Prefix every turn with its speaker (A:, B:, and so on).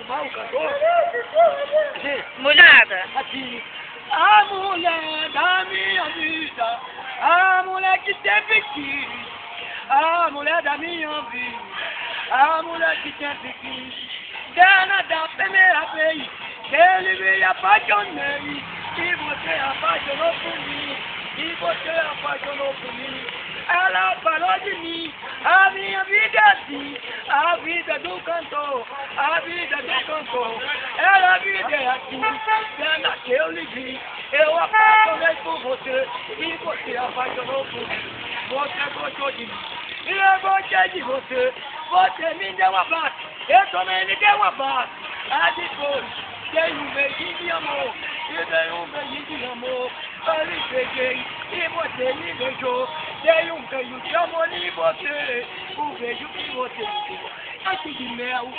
A: o cantor?
B: Mulherada.
A: Assim, a mulher da minha vida, a mulher que sempre quis, a mulher da minha vida, a mulher que sempre quis, dela da primeira vez, que ele me apaixonei, e você apaixonou por mim, e você apaixonou por mim. Ela falou de mim, a minha vida é assim, a vida do cantor, a vida do cantor. Ela vida é assim, dela que eu lhe vi, eu apaixonei por você, e você apaixonou por mim. Você gostou de mim, e eu gostei de você. Você me deu um abraço, eu também lhe dei um abraço. Aí depois, dei um beijinho de amor, e dei um beijinho de amor. Eu lhe beijei, e você me beijou. Dei um beijo de amor em você, o beijo que você me deu, antes de mel.